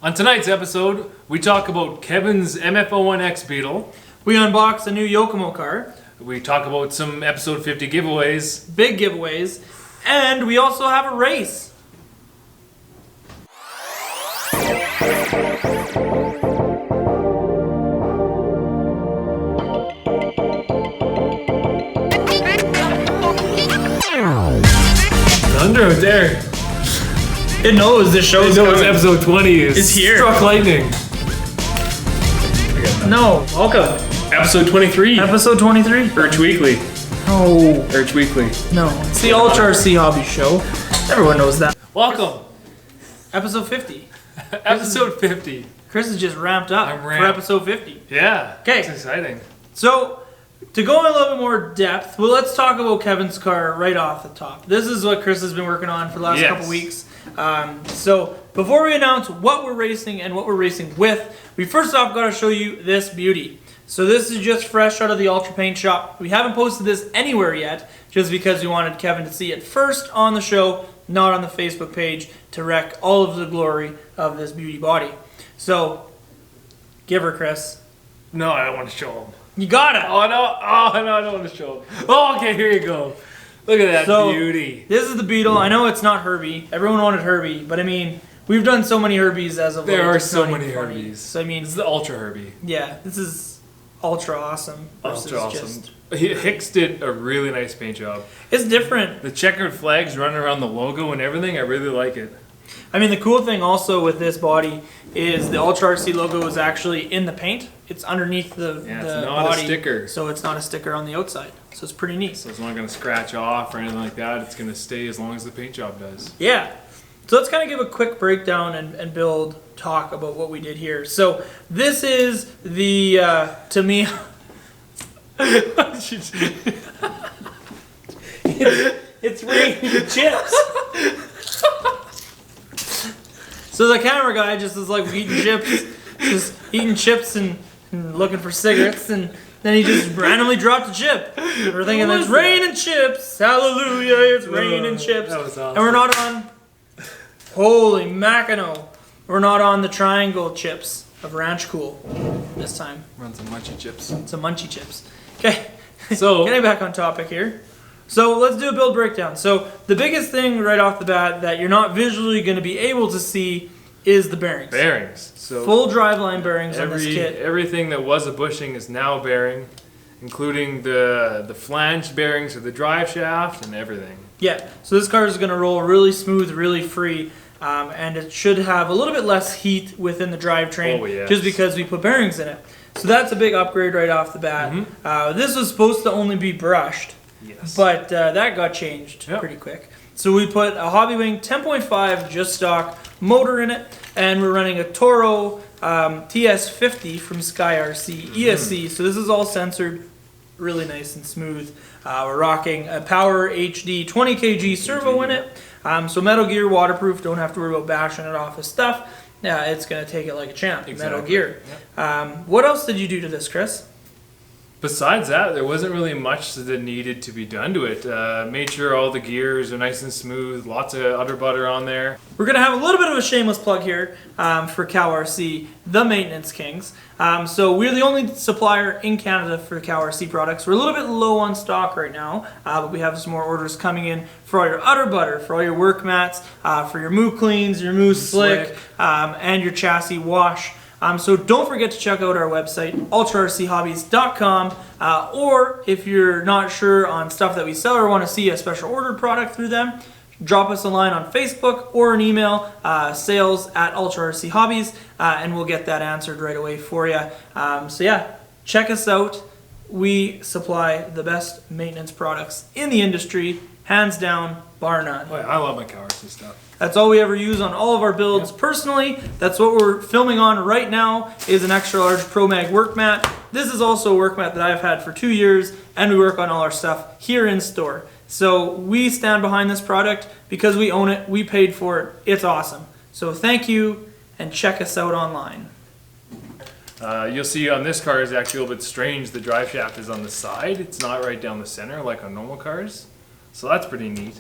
On tonight's episode, we talk about Kevin's MF-01X Beetle. We unbox a new Yokomo car. We talk about some episode 50 giveaways. Big giveaways. And we also have a race. Thunder was there. It knows this show is coming. Episode 20 is here. Struck lightning. No, welcome. Episode 23. Episode 23. Urge Weekly. Oh, Urge Weekly. no. It's the Ultra RC Hobbies show. Everyone knows that. Welcome. Episode 50. Episode 50. Chris is just ramped up I'm for ramped. episode 50. Yeah. Okay. It's exciting. So, to go in a little bit more depth, well, let's talk about Kevin's car right off the top. This is what Chris has been working on for the last couple weeks. So, before we announce what we're racing and what we're racing with, we first off got to show you this beauty. So this is just fresh out of the Ultra Paint shop. We haven't posted this anywhere yet, just because we wanted Kevin to see it first on the show, not on the Facebook page, to wreck all of the glory of this beauty body. So, give her, Chris. No, I don't want to show them. You got it! Oh, no. Oh, no, I don't want to show them. Oh, okay, here you go. Look at that beauty. This is the Beetle. I know it's not Herbie. Everyone wanted Herbie, but I mean, we've done so many Herbies as of late. There are it's so not many even funny. Herbies. So I mean, This is the Ultra Herbie. yeah, this is ultra awesome. Versus Ultra awesome. Just, Hicks did a really nice paint job. it's different. The checkered flags running around the logo and everything, I really like it. I mean, the cool thing also with this body is the Ultra RC logo is actually in the paint. It's underneath the, Yeah, the it's not body, a sticker. so it's not a sticker on the outside. So it's pretty neat. So it's not going to scratch off or anything like that. It's going to stay as long as the paint job does. Yeah. So let's kind of give a quick breakdown and build talk about what we did here. So this is the Tamiya. It's raining chips. So the camera guy just is like eating chips and looking for cigarettes, and then he just randomly dropped a chip. We're thinking it's raining chips. Hallelujah, it's raining chips. That was awesome. And we're not on. Holy Mackinac. We're not on the triangle chips of Ranch Cool this time. Run some munchie chips. Some munchie chips. Okay. So Getting back on topic here. So let's do a build breakdown. So the biggest thing right off the bat that you're not visually going to be able to see is the bearings. Bearings. So Full driveline bearings on this kit. everything that was a bushing is now bearing, including the flange bearings of the drive shaft and everything. Yeah. So this car is going to roll really smooth, really free, and it should have a little bit less heat within the drivetrain, yes. just because we put bearings in it. So that's a big upgrade right off the bat. This was supposed to only be brushed. Yes. But that got changed pretty quick. So we put a Hobby Wing 10.5 just stock motor in it, and we're running a Toro TS50 from Sky RC ESC. So this is all censored, really nice and smooth. We're rocking a Power HD 20 kg servo in it. So Metal Gear waterproof, don't have to worry about bashing it off of stuff. Yeah, it's going to take it like a champ. Exactly. Metal Gear. Yep. What else did you do to this, Chris? Besides that, there wasn't really much that needed to be done to it. Made sure all the gears are nice and smooth, lots of udder butter on there. We're going to have a little bit of a shameless plug here for Cow RC, the Maintenance Kings. So we're the only supplier in Canada for Cow RC products. We're a little bit low on stock right now, but we have some more orders coming in for all your udder butter, for all your work mats, for your moo cleans, your moo slick, and your chassis wash. So don't forget to check out our website, ultrarchobbies.com, or if you're not sure on stuff that we sell or want to see a special ordered product through them, drop us a line on Facebook or an email, sales@ultrarchobbies, and we'll get that answered right away for you. So yeah, check us out. We supply the best maintenance products in the industry, hands down, bar none. Oh, yeah, I love my Cow RC stuff. That's all we ever use on all of our builds. Personally, that's what we're filming on right now, is an extra large Pro Mag work mat. This is also a work mat that I've had for 2 years, and we work on all our stuff here in store. So we stand behind this product because we own it, we paid for it, it's awesome. So thank you, and check us out online. You'll see on this car is actually a little bit strange. The drive shaft is on the side. It's not right down the center like on normal cars. So that's pretty neat.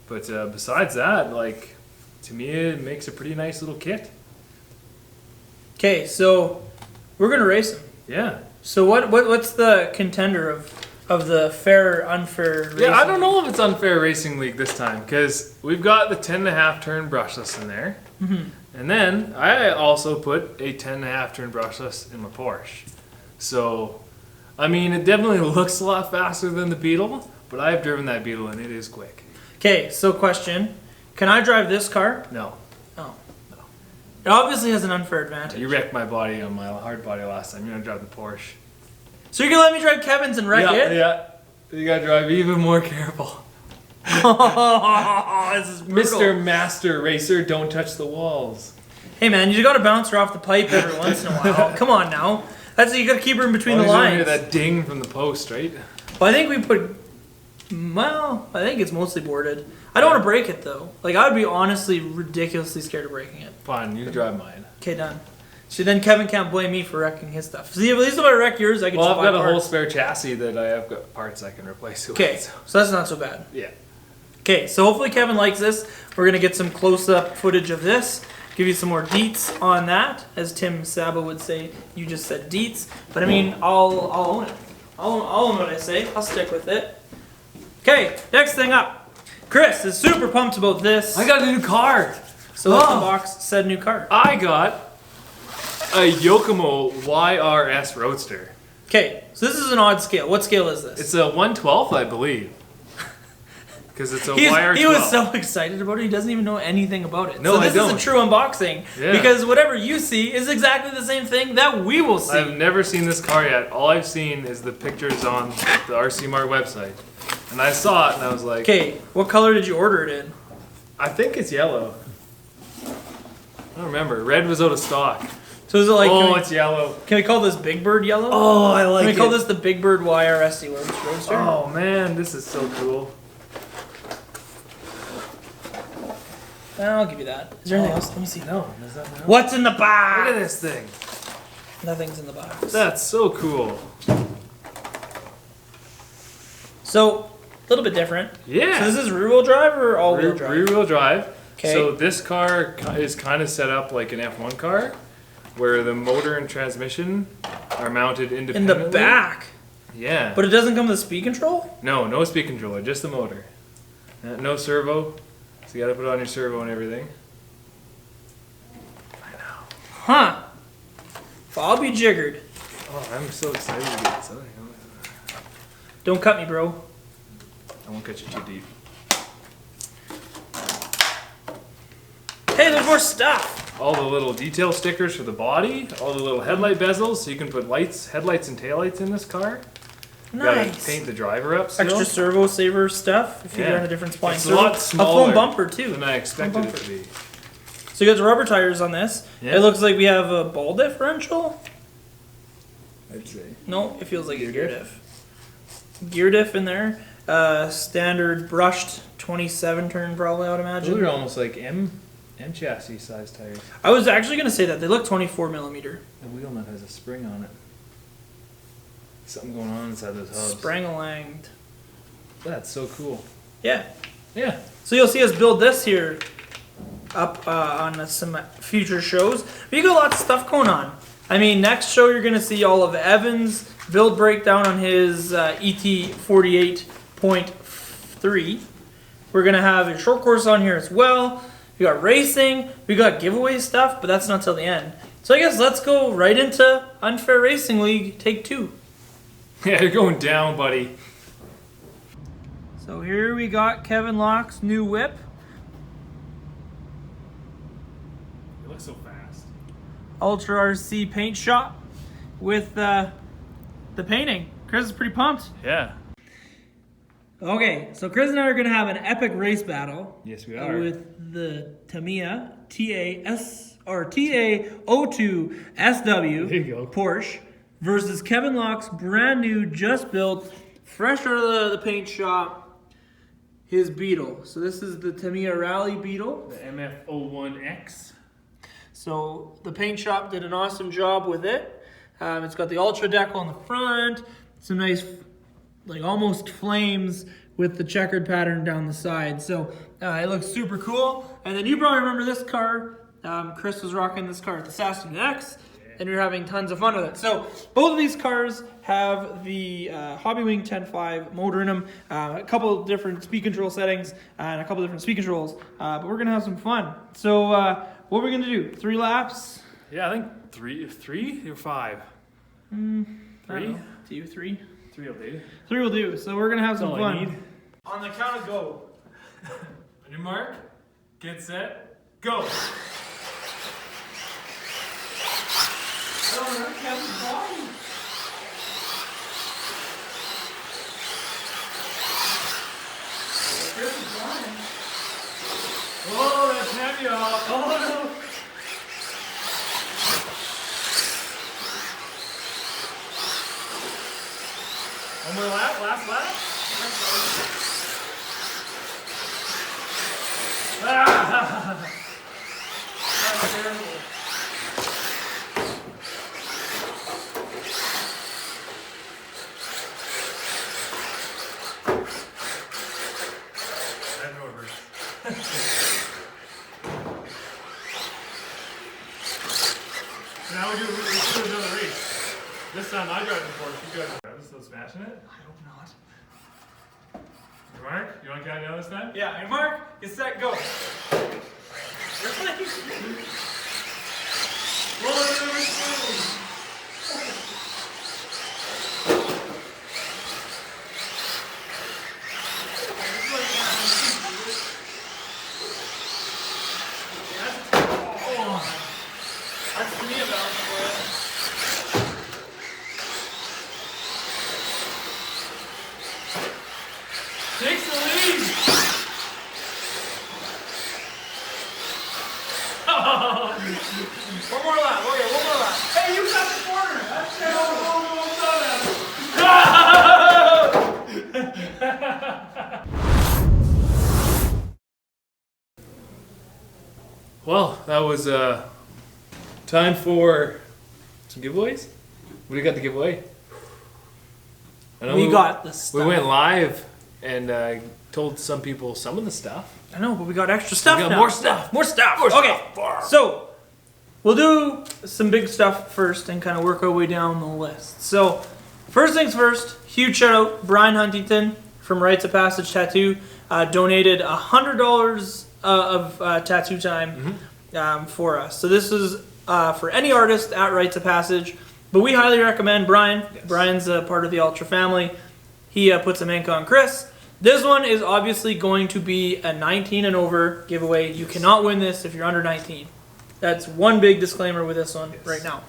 But besides that, like, to me, it makes a pretty nice little kit. Okay, so we're gonna race him. Yeah. So what's the contender of the fair unfair racing? Yeah, I don't know if it's unfair racing league this time because we've got the 10.5 turn brushless in there, and then I also put a 10.5 turn brushless in my Porsche. So, I mean, it definitely looks a lot faster than the Beetle, but I've driven that Beetle and it is quick. Okay, so question: can I drive this car? No. Oh, no. It obviously has an unfair advantage. You wrecked my body on my hard body last time. You're gonna drive the Porsche. So you're gonna let me drive Kevin's and wreck it? Yeah. You gotta drive even more careful. Oh, this is brutal. Mr. Master Racer, don't touch the walls. Hey man, you gotta bounce her off the pipe every once in a while. Come on now. You gotta keep her in between the lines. Hear that ding from the post, right? Well, I think we put. Well, I think it's mostly boarded. I don't want to break it though. Like I would be honestly ridiculously scared of breaking it. Fine, you drive mine. Okay, done. So then Keven can't blame me for wrecking his stuff. See, at least if I wreck yours, I can Well, just I've buy got a parts. whole spare chassis that I have got parts I can replace it with. Okay, so that's not so bad. Yeah. Okay, so hopefully Keven likes this. We're gonna get some close-up footage of this. Give you some more deets on that, as Tim Saba would say. You just said deets, but I mean, I'll own it. I'll own what I say. I'll stick with it. Okay, next thing up. Chris is super pumped about this. I got a new car. So what's the box said new car? I got a Yokomo YRS Roadster. Okay, so this is an odd scale. What scale is this? It's a 1/12, I believe. Because it's a YR2. He was so excited about it, he doesn't even know anything about it. No, so this I don't. is a true unboxing. Yeah. Because whatever you see is exactly the same thing that we will see. I've never seen this car yet. All I've seen is the pictures on the RC Mart website. And I saw it and I was like... Okay, what color did you order it in? I think it's yellow. I don't remember. Red was out of stock. So is it like... It's yellow. Can we call this Big Bird yellow? Oh, I like it. Can we call this the Big Bird YRS Roadster? Oh man, this is so cool. I'll give you that. Is there anything else? Let me see. No, is that no? What's in the box? Look at this thing. Nothing's in the box. That's so cool. So, a little bit different. Yeah. So this is rear-wheel drive or all-wheel drive? Rear-wheel drive. Okay. So this car is kind of set up like an F1 car, where the motor and transmission are mounted In independently. the back. Yeah. But it doesn't come with a speed control? No speed controller, just the motor. No servo. So you gotta put on your servo and everything. I know. Huh. I'll be jiggered. Oh, I'm so excited to get this out. Don't cut me, bro. I won't cut you too deep. Hey, there's more stuff. All the little detail stickers for the body, all the little headlight bezels, so you can put lights, headlights and taillights in this car. You Nice. gotta paint the driver up still. Extra servo saver stuff if you're on a different spline. It's a lot A smaller full bumper too. than I expected it to be. So you got the rubber tires on this. Yeah. It looks like we have a ball differential. I'd say. No, it feels like a Gear gear diff. Gear diff in there. Standard brushed 27 turn probably, I would imagine. Those are almost like M chassis size tires. I was actually going to say that. They look 24 millimeter. The wheel nut has a spring on it. Something going on inside those hubs. Sprang-a-langed. That's so cool. Yeah. Yeah. So you'll see us build this here up on some future shows. But you got lots of stuff going on. I mean, next show you're going to see all of Evan's build breakdown on his ET48.3. We're going to have a short course on here as well. We got racing. We got giveaway stuff, but that's not till the end. So I guess let's go right into Unfair Racing League Take 2. Yeah, you're going down, buddy. So here we got Keven Locke's new whip. It looks so fast. Ultra RC paint shop with the painting. Chris is pretty pumped. Yeah. Okay, so Chris and I are going to have an epic race battle. Yes, we are. With the Tamiya TA02SW There you go. Porsche versus Keven Locke's brand new, just built, fresh out of the paint shop, his Beetle. So this is the Tamiya Rally Beetle. The MF-01X. So the paint shop did an awesome job with it. It's got the Ultra decal on the front, some nice, like almost flames with the checkered pattern down the side. So it looks super cool. And then you probably remember this car. Chris was rocking this car at the Saskatoon X. and you're having tons of fun with it. So both of these cars have the Hobby Wing 10.5 motor in them, a couple of different speed control settings, and a couple of different speed controls, but we're going to have some fun. So what are we going to do? 3 laps? Yeah, I think three or 5? 3? Do you 3? 3 will do. 3 will do. So we're going to have some That's all I fun. need. On the count of go. On your mark, get set, go. Oh, that's heavy off. Oh no. One more lap, last lap. Ah! That's terrible. I'm over. Now we do another race. This time I drive the Porsche. You guys are still smashing it? I hope not. Your mark? You want to count down this time? Yeah, your mark, get set, go. That's Tamiya balance for it. Takes the lead. One more lap. Okay, one more lap. Hey, you got the corner. That's Well, that was time for some giveaways. What do you got to give away? I know We got the stuff. We went live and told some people some of the stuff. I know, but we got extra stuff We got now. more stuff. More stuff. More Okay, stuff. so we'll do some big stuff first and kind of work our way down the list. So first things first, huge shout out Brian Huntington from Rites of Passage Tattoo donated $100 of tattoo time for us. So this is for any artist at Rites of Passage, but we highly recommend Brian. Yes. Brian's a part of the Ultra family. He put some ink on Chris. This one is obviously going to be a 19 and over giveaway. You cannot win this if you're under 19. That's one big disclaimer with this one right now.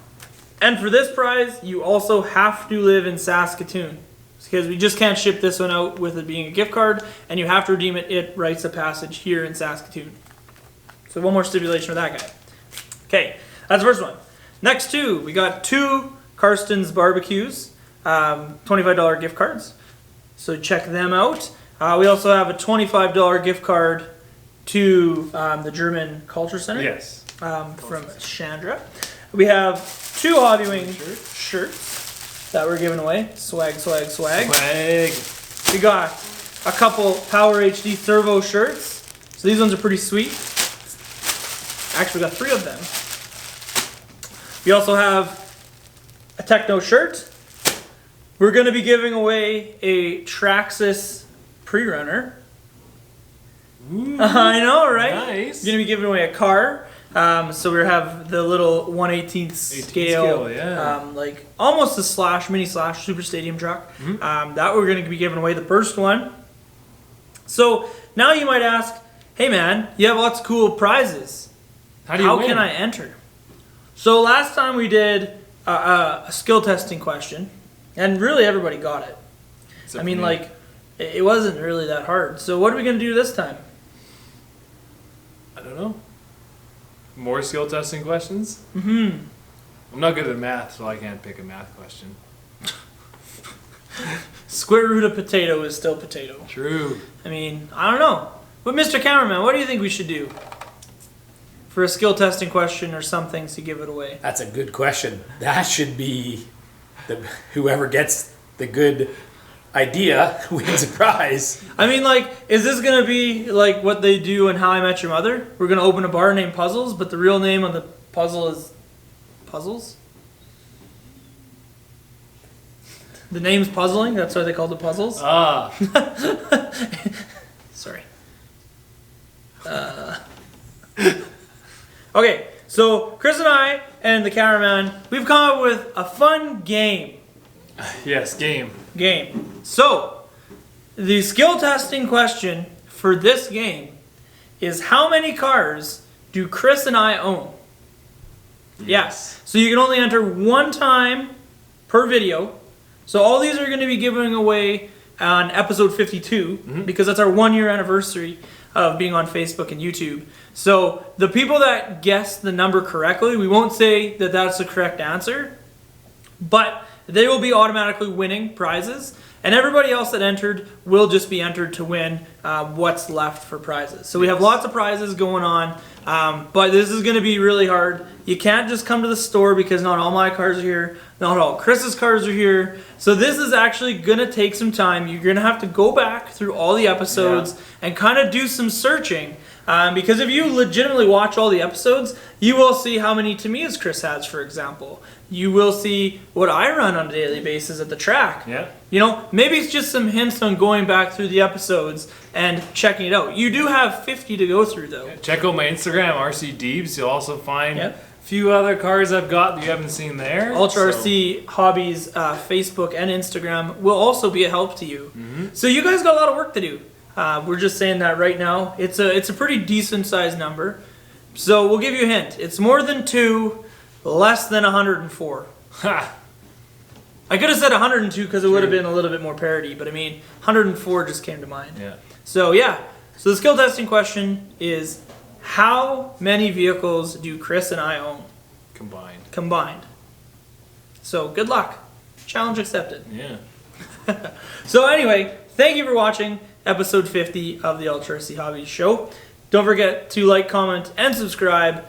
And for this prize, you also have to live in Saskatoon, because we just can't ship this one out with it being a gift card, and you have to redeem it at Rites of Passage here in Saskatoon. So one more stipulation with that guy. Okay, that's the first one. Next two, we got 2 Karsten's Barbecues, $25 gift cards. So check them out. We also have a $25 gift card to the German Culture Center. Yes. From Chandra. We have 2 Hobby Wing shirts that we're giving away. Swag, swag, swag. Swag. We got a couple Power HD Servo shirts. So these ones are pretty sweet. Actually, we got 3 of them. We also have a Techno shirt. We're going to be giving away a Traxxas pre-runner. I know, right? Nice. We're going to be giving away a car. So we have the little 1/18th scale, yeah. like almost a mini slash super stadium truck. That we're going to be giving away the first one. So now you might ask, hey man, you have lots of cool prizes. How can I enter? So last time we did a skill testing question, and really everybody got it. Except I mean, for me. like, it wasn't really that hard. So what are we going to do this time? I don't know. More skill testing questions? Mm-hmm. I'm not good at math, so I can't pick a math question. Square root of potato is still potato. True. I mean, I don't know. But Mr. Cameraman, what do you think we should do? For a skill testing question or something to give it away? That's a good question. That should be whoever gets the good idea wins a prize. I mean, like, is this going to be like what they do in How I Met Your Mother? We're going to open a bar named Puzzles, but the real name of the puzzle is Puzzles? The name's puzzling. That's why they called it puzzles. Ah. Sorry. Okay, so Chris and I and the cameraman, we've come up with a fun game. Yes, game. So, the skill testing question for this game is how many cars do Chris and I own? Yes. So you can only enter one time per video. So all these are going to be given away on episode 52 because that's our 1 year anniversary of being on Facebook and YouTube. So the people that guess the number correctly, we won't say that that's the correct answer, but they will be automatically winning prizes. And everybody else that entered will just be entered to win what's left for prizes. So we have lots of prizes going on, but this is going to be really hard. You can't just come to the store because not all my cars are here, not all Chris's cars are here. So this is actually going to take some time. You're going to have to go back through all the episodes and kind of do some searching. Because if you legitimately watch all the episodes, you will see how many Tamiya's Chris has, for example. You will see what I run on a daily basis at the track. Yeah. You know, maybe it's just some hints on going back through the episodes and checking it out. You do have 50 to go through, though. Check out my Instagram, RC Deebs. You'll also find Yep. a few other cars I've got that you haven't seen there. Ultra RC Hobbies, Facebook and Instagram will also be a help to you. So you guys got a lot of work to do. We're just saying that right now. It's a pretty decent sized number. So we'll give you a hint. It's more than 2, less than 104. Ha! I could have said 102 because it would have been a little bit more parity, but I mean 104 just came to mind. Yeah. So yeah. So the skill testing question is how many vehicles do Chris and I own combined? So good luck. Challenge accepted. Yeah. So anyway, thank you for watching episode 50 of the Ultra RC Hobbies show. Don't forget to like, comment, and subscribe.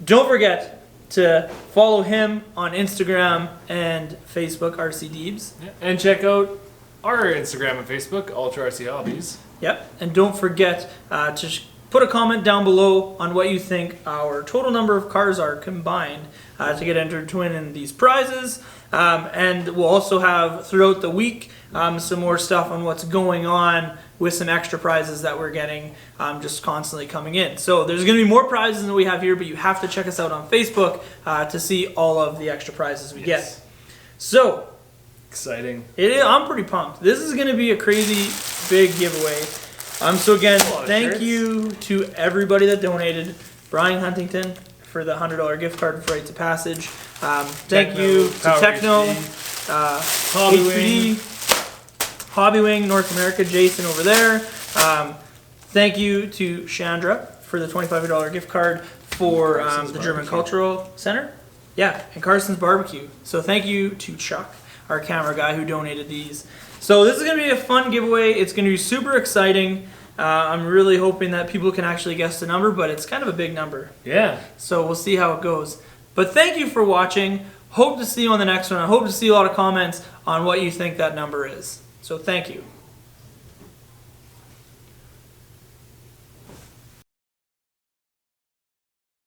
Don't forget to follow him on Instagram and Facebook, RC Deebs. Yeah. And check out our Instagram and Facebook, Ultra RC Hobbies. Yep. And don't forget to put a comment down below on what you think our total number of cars are combined to get entered to win in these prizes. And we'll also have throughout the week some more stuff on what's going on with some extra prizes that we're getting just constantly coming in. So there's going to be more prizes than we have here, but you have to check us out on Facebook to see all of the extra prizes we get. So exciting. I'm pretty pumped. This is going to be a crazy big giveaway. So again, thank you to everybody that donated. Brian Huntington for the $100 gift card for Rites of Passage. Thank you to Techno, Hobby Wing North America, Jason over there. Thank you to Chandra for the $25 gift card for the German Cultural Center. Yeah, and Carson's Barbecue. So thank you to Chuck, our camera guy, who donated these. So this is going to be a fun giveaway. It's going to be super exciting. I'm really hoping that people can actually guess the number, but it's kind of a big number. Yeah. So we'll see how it goes. But thank you for watching. Hope to see you on the next one. I hope to see a lot of comments on what you think that number is. So thank you.